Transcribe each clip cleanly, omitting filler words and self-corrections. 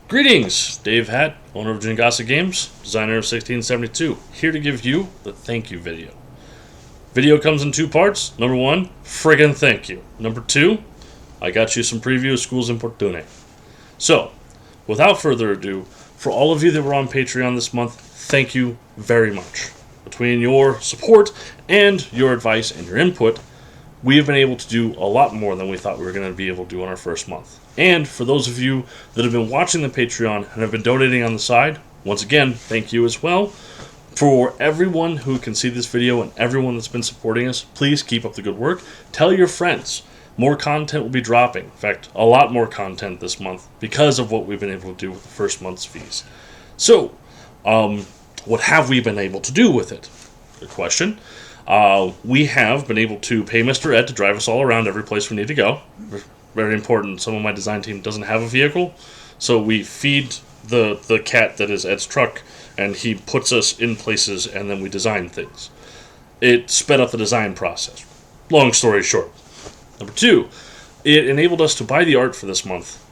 Greetings, Dave Hatt, owner of Jingasa Games, designer of 1672, here to give you the thank you video. Video comes in two parts. Number one, friggin' thank you. Number two, I got you some preview of schools in Portune. So, without further ado, for all of you that were on Patreon this month, thank you very much. Between your support and your advice and your input, we have been able to do a lot more than we thought we were going to be able to do in our first month. And for those of you that have been watching the Patreon and have been donating on the side, once again, thank you as well. For everyone who can see this video and everyone that's been supporting us, please keep up the good work. Tell your friends. More content will be dropping. In fact, a lot more content this month because of what we've been able to do with the first month's fees. So, what have we been able to do with it? Good question. We have been able to pay Mr. Ed to drive us all around every place we need to go. Very important. Some of my design team doesn't have a vehicle, so we feed the cat that is Ed's truck, and he puts us in places, and then we design things. It sped up the design process. Long story short. Number two, it enabled us to buy the art for this month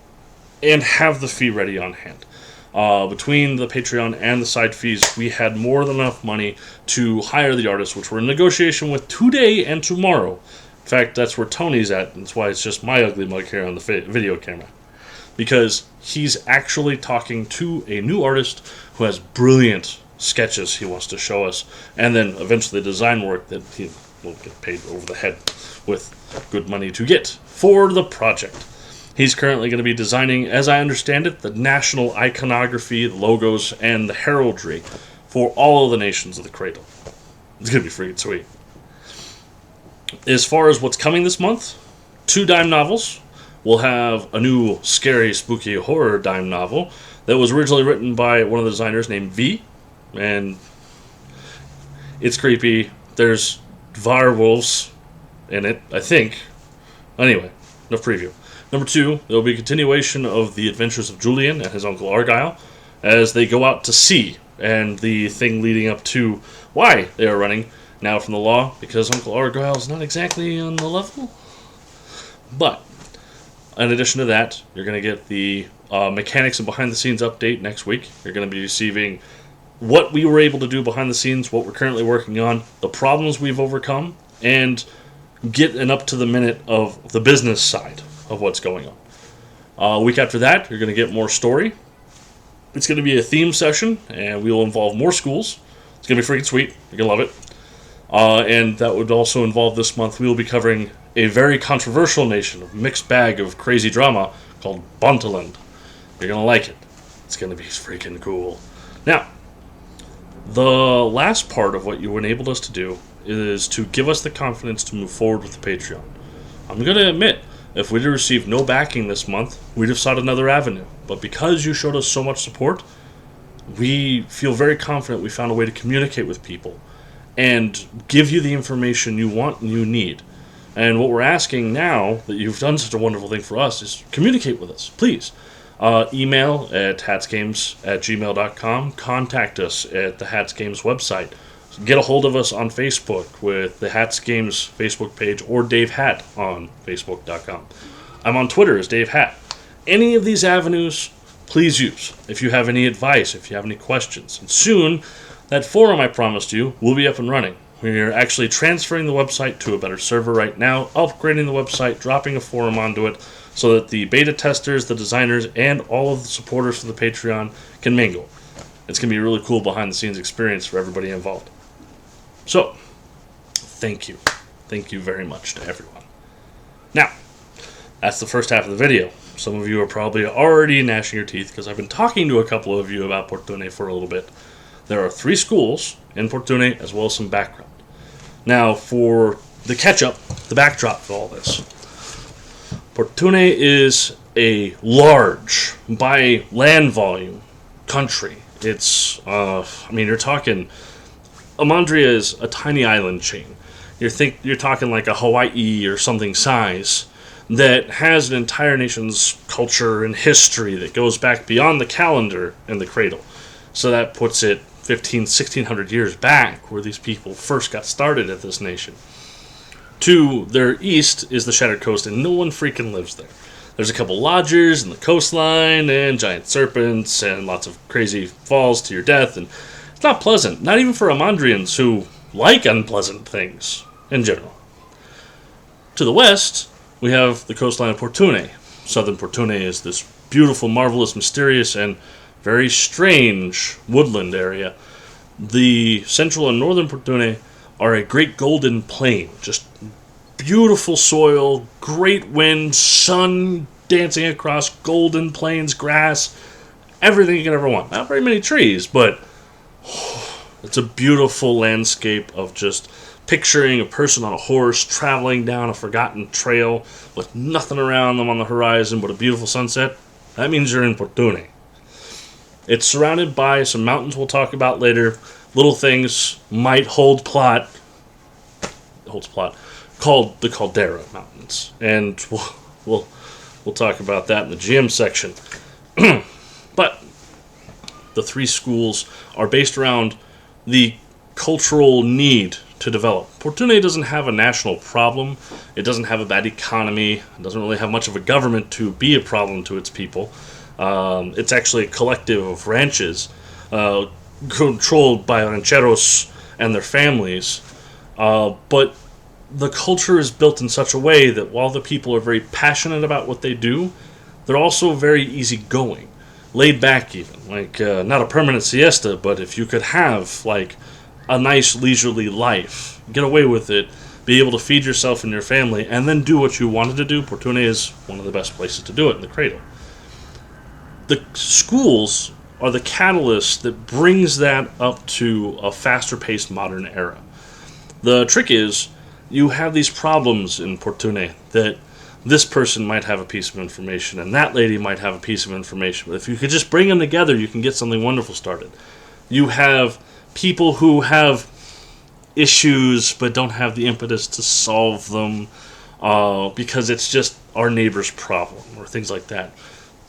and have the fee ready on hand. Between the Patreon and the side fees, we had more than enough money to hire the artists, which we're in negotiation with today and tomorrow. In fact, that's where Tony's at, and that's why it's just my ugly mug here on the video camera. Because he's actually talking to a new artist who has brilliant sketches he wants to show us, and then eventually design work that he will get paid over the head with good money to get for the project. He's currently going to be designing, as I understand it, the national iconography, the logos, and the heraldry for all of the nations of the Cradle. It's going to be freaking sweet. As far as what's coming this month, 2 dime novels. We'll have a new scary, spooky horror dime novel that was originally written by one of the designers named V, and it's creepy. There's werewolves in it, I think. Anyway, enough preview. Number 2, there will be a continuation of the adventures of Julian and his uncle Argyle as they go out to sea, and the thing leading up to why they are running now from the law, because Uncle Argyle is not exactly on the level. But in addition to that, you're going to get the mechanics and behind-the-scenes update next week. You're going to be receiving what we were able to do behind the scenes, what we're currently working on, the problems we've overcome, and get an up-to-the-minute of the business side of what's going on. A week after that, you're going to get more story. It's going to be a theme session, and we will involve more schools. It's going to be freaking sweet. You're going to love it. And that would also involve this month, we will be covering a very controversial nation, a mixed bag of crazy drama called Bontaland. You're going to like it. It's going to be freaking cool. Now, the last part of what you enabled us to do is to give us the confidence to move forward with the Patreon. I'm going to admit, if we'd received no backing this month, we'd have sought another avenue. But because you showed us so much support, we feel very confident we found a way to communicate with people and give you the information you want and you need. And what we're asking now, that you've done such a wonderful thing for us, is communicate with us, please. Email at hatsgames@gmail.com. Contact us at the Hats Games website. Get a hold of us on Facebook with the Hats Games Facebook page or Dave Hatt on Facebook.com. I'm on Twitter as Dave Hatt. Any of these avenues, please use. If you have any advice, if you have any questions. And soon, that forum I promised you will be up and running. We're actually transferring the website to a better server right now, upgrading the website, dropping a forum onto it, so that the beta testers, the designers, and all of the supporters for the Patreon can mingle. It's going to be a really cool behind-the-scenes experience for everybody involved. So, thank you. Thank you very much to everyone. Now, that's the first half of the video. Some of you are probably already gnashing your teeth because I've been talking to a couple of you about Portune for a little bit. There are 3 schools in Portune as well as some background. Now, for the catch-up, the backdrop for all this. Portune is a large, by land volume, country. It's, you're talking, Amandria is a tiny island chain. You're talking like a Hawaii or something size that has an entire nation's culture and history that goes back beyond the calendar and the cradle. So that puts it 1600 years back where these people first got started at this nation. To their east is the Shattered Coast, and no one freaking lives there. There's a couple lodgers and the coastline and giant serpents and lots of crazy falls to your death. And it's not pleasant, not even for Amandrians who like unpleasant things in general. To the west, we have the coastline of Portune. Southern Portune is this beautiful, marvelous, mysterious, and very strange woodland area. The central and northern Portune are a great golden plain, just beautiful soil, great wind, sun dancing across golden plains, grass, everything you can ever want. Not very many trees, but it's a beautiful landscape of just picturing a person on a horse traveling down a forgotten trail with nothing around them on the horizon but a beautiful sunset. That means you're in Portune. It's surrounded by some mountains we'll talk about later. Little things might hold plot. Holds plot. Called the Caldera Mountains. And we'll talk about that in the GM section. But the three schools are based around the cultural need to develop. Portune doesn't have a national problem. It doesn't have a bad economy. It doesn't really have much of a government to be a problem to its people. It's actually a collective of ranches controlled by rancheros and their families. But the culture is built in such a way that while the people are very passionate about what they do, they're also very easygoing. Laid back even. Like, not a permanent siesta, but if you could have, like, a nice leisurely life, get away with it, be able to feed yourself and your family, and then do what you wanted to do, Portune is one of the best places to do it in the cradle. The schools are the catalyst that brings that up to a faster-paced modern era. The trick is, you have these problems in Portune that this person might have a piece of information and that lady might have a piece of information. But if you could just bring them together, you can get something wonderful started. You have people who have issues but don't have the impetus to solve them because it's just our neighbor's problem or things like that.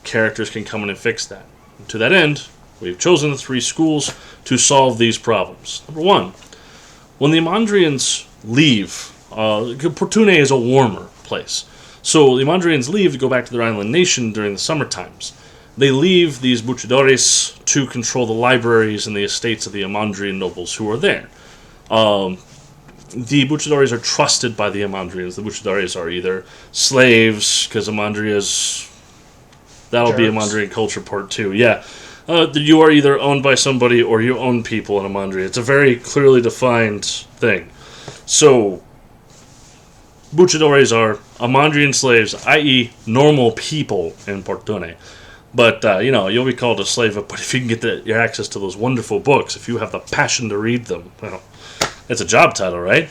Characters can come in and fix that. And to that end, we've chosen the three schools to solve these problems. Number one, when the Amandrians leave, Portune is a warmer place. So the Amandrians leave to go back to their island nation during the summer times. They leave these buchadores to control the libraries and the estates of the Amandrian nobles who are there. The buchadores are trusted by the Amandrians. The buchadores are either slaves, because Amandria's... That'll be Amandrian culture part 2. Yeah. You are either owned by somebody or you own people in Amandria. It's a very clearly defined thing. So, buchadores are Amandrian slaves, i.e. normal people in Portune. But, you'll be called a slave, but if you can get your access to those wonderful books, if you have the passion to read them, well, it's a job title, right?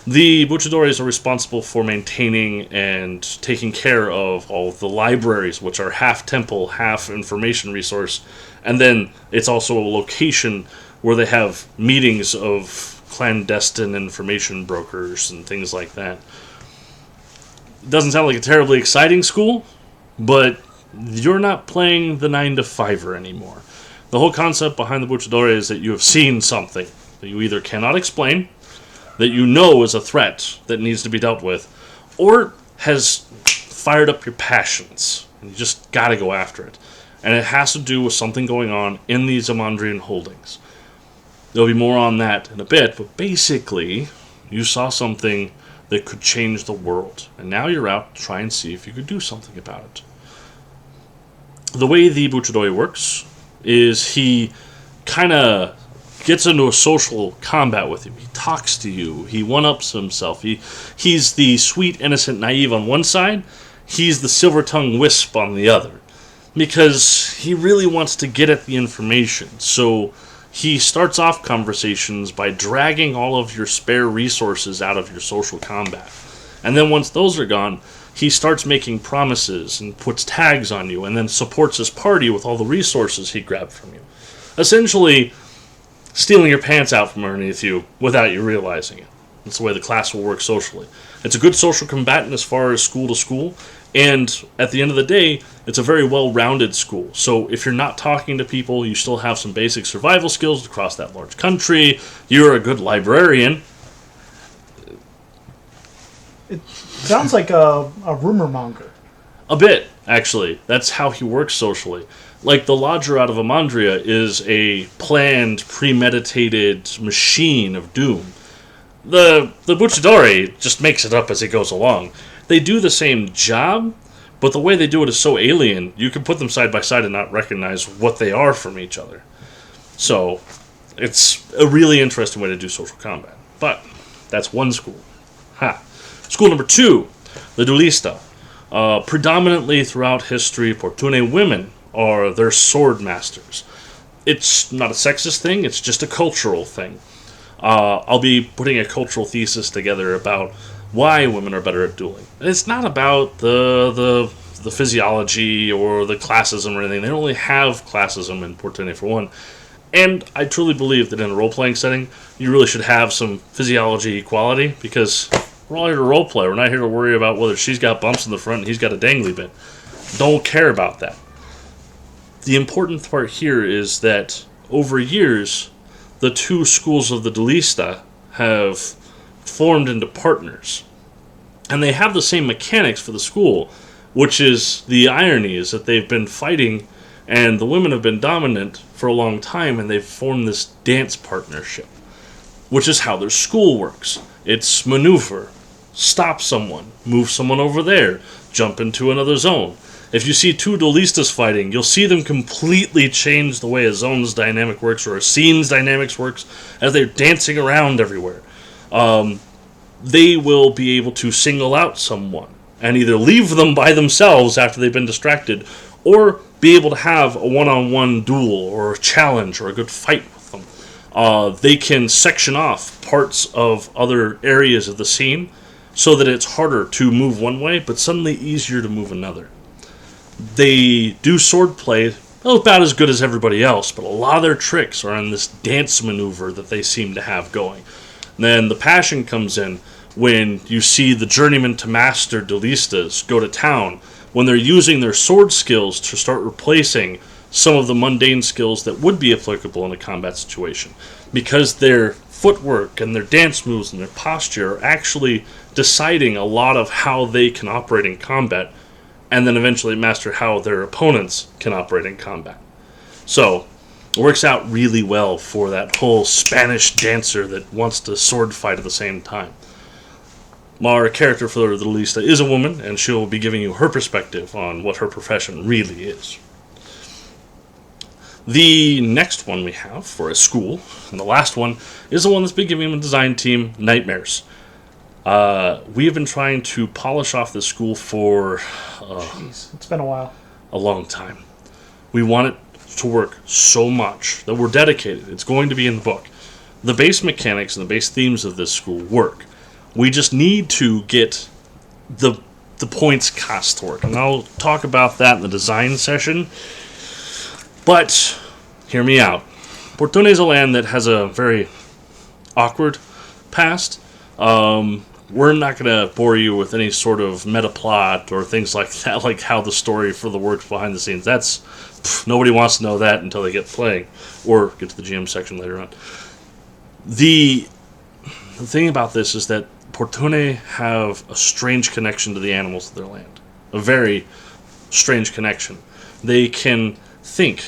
The buchadores are responsible for maintaining and taking care of all of the libraries, which are half temple, half information resource. And then it's also a location where they have meetings of clandestine information brokers and things like that. It doesn't sound like a terribly exciting school, but you're not playing the 9-to-5er anymore. The whole concept behind the buchadores is that you have seen something that you either cannot explain, that you know is a threat that needs to be dealt with, or has fired up your passions, and you just gotta go after it. And it has to do with something going on in these Amandrian holdings. There'll be more on that in a bit, but basically, you saw something that could change the world, and now you're out to try and see if you could do something about it. The way the buchadore works is he kind of gets into a social combat with you. He talks to you. He one-ups himself. He's the sweet, innocent, naive on one side. He's the silver-tongued wisp on the other. Because he really wants to get at the information. So he starts off conversations by dragging all of your spare resources out of your social combat. And then once those are gone, he starts making promises and puts tags on you and then supports his party with all the resources he grabbed from you. Essentially, stealing your pants out from underneath you without you realizing it. That's the way the class will work socially. It's a good social combatant as far as school to school, and at the end of the day, it's a very well-rounded school. So if you're not talking to people, you still have some basic survival skills across that large country. You're a good librarian. It sounds like a rumor monger. A bit, actually. That's how he works socially. Like, the Lodger out of Amandria is a planned, premeditated machine of doom. The Buchadori just makes it up as it goes along. They do the same job, but the way they do it is so alien, you can put them side by side and not recognize what they are from each other. So, it's a really interesting way to do social combat. But, that's one school. School number 2, the Duelista. Predominantly throughout history, Portune women are their sword masters. It's not a sexist thing, it's just a cultural thing. I'll be putting a cultural thesis together about why women are better at dueling. And it's not about the physiology or the classism or anything. They don't really have classism in Portune, for one. And I truly believe that in a role-playing setting, you really should have some physiology equality, because we're all here to roleplay. We're not here to worry about whether she's got bumps in the front and he's got a dangly bit. Don't care about that. The important part here is that over years, the two schools of the Duelista have formed into partners. And they have the same mechanics for the school, which is the irony is that they've been fighting and the women have been dominant for a long time, and they've formed this dance partnership, which is how their school works. It's maneuver, stop someone, move someone over there, jump into another zone. If you see two duelistas fighting, you'll see them completely change the way a zone's dynamic works or a scene's dynamics works as they're dancing around everywhere. They will be able to single out someone and either leave them by themselves after they've been distracted, or be able to have a one-on-one duel or a challenge or a good fight with them. They can section off parts of other areas of the scene so that it's harder to move one way, but suddenly easier to move another. They do swordplay about as good as everybody else, but a lot of their tricks are in this dance maneuver that they seem to have going. And then the passion comes in when you see the journeyman to master duelistas go to town, when they're using their sword skills to start replacing some of the mundane skills that would be applicable in a combat situation. Because their footwork and their dance moves and their posture are actually deciding a lot of how they can operate in combat, and then eventually master how their opponents can operate in combat. So, it works out really well for that whole Spanish dancer that wants to sword fight at the same time. Our character for the Duelista is a woman, and she'll be giving you her perspective on what her profession really is. The next one we have for a school, and the last one, is the one that's been giving the design team nightmares. We have been trying to polish off this school for it's been a while. A long time. We want it to work so much that we're dedicated. It's going to be in the book. The base mechanics and the base themes of this school work. We just need to get the points cost to work. And I'll talk about that in the design session. But, hear me out. Portune is a land that has a very awkward past. We're not going to bore you with any sort of meta plot or things like that, like how the story for the works behind the scenes. Nobody wants to know that until they get playing or get to the GM section later on. The thing about this is that Portune have a strange connection to the animals of their land. A very strange connection. They can think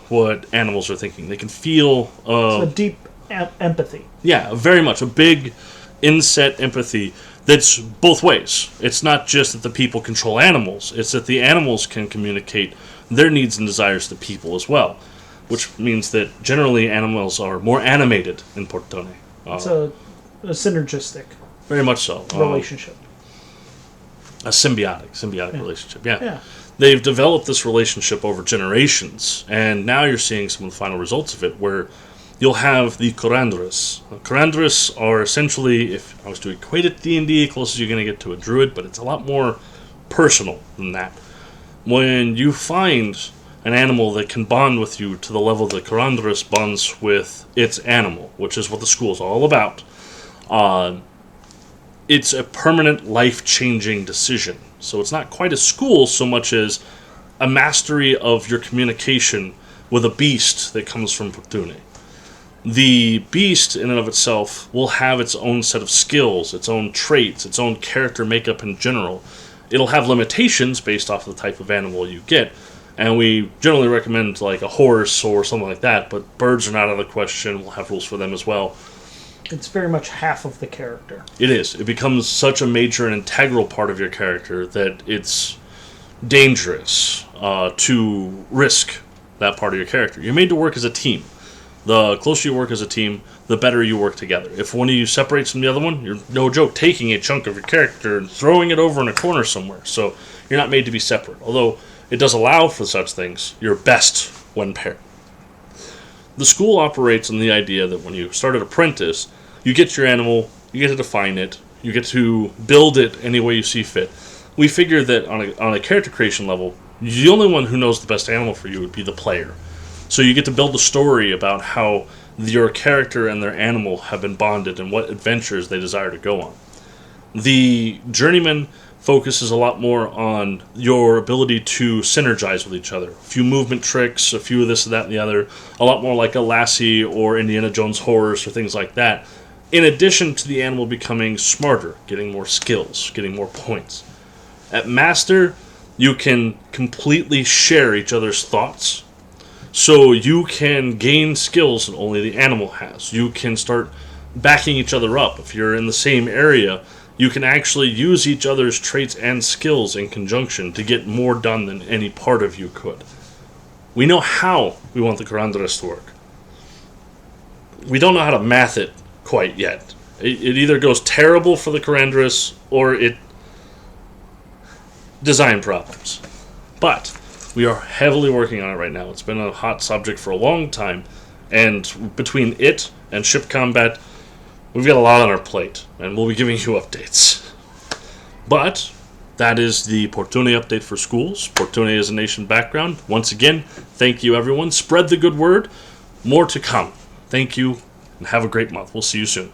what animals are thinking. They can feel a deep empathy. Yeah, very much. A big inset empathy that's both ways. It's not just that the people control animals. It's that the animals can communicate their needs and desires to people as well. Which means that generally animals are more animated in Portune. It's a synergistic very much so. Relationship. A symbiotic relationship, yeah. They've developed this relationship over generations, and now you're seeing some of the final results of it, where you'll have the Corandris. Corandris are essentially, if I was to equate it to D&D, closest you're going to get to a druid, but it's a lot more personal than that. When you find an animal that can bond with you to the level that Corandris bonds with its animal, which is what the school is all about, it's a permanent, life-changing decision. So it's not quite a school so much as a mastery of your communication with a beast that comes from Portune. The beast, in and of itself, will have its own set of skills, its own traits, its own character makeup in general. it'll have limitations based off of the type of animal you get. And we generally recommend like a horse or something like that, but birds are not out of the question. We'll have rules for them as well. It's very much half of the character. It is. It becomes such a major and integral part of your character that it's dangerous to risk that part of your character. You're made to work as a team. The closer you work as a team, the better you work together. If one of you separates from the other one, you're, no joke, taking a chunk of your character and throwing it over in a corner somewhere. So you're not made to be separate. Although it does allow for such things, you're best when paired. The school operates on the idea that when you start an apprentice, you get your animal, you get to define it, you get to build it any way you see fit. We figure that on a character creation level, the only one who knows the best animal for you would be the player. So you get to build a story about how your character and their animal have been bonded and what adventures they desire to go on. The journeyman focuses a lot more on your ability to synergize with each other. A few movement tricks, a few of this, that, and the other. A lot more like a Lassie or Indiana Jones horse or things like that. In addition to the animal becoming smarter, getting more skills, getting more points. At Master, you can completely share each other's thoughts. So you can gain skills that only the animal has. You can start backing each other up. If you're in the same area, you can actually use each other's traits and skills in conjunction to get more done than any part of you could. We know how we want the Curandras to work. We don't know how to math it quite yet. It either goes terrible for the Curandras or it design problems. But we are heavily working on it right now. It's been a hot subject for a long time, and between it and ship combat, we've got a lot on our plate, and we'll be giving you updates. But that is the Portune update for schools. Portune is a nation background. Once again, thank you, everyone. Spread the good word. More to come. Thank you, and have a great month. We'll see you soon.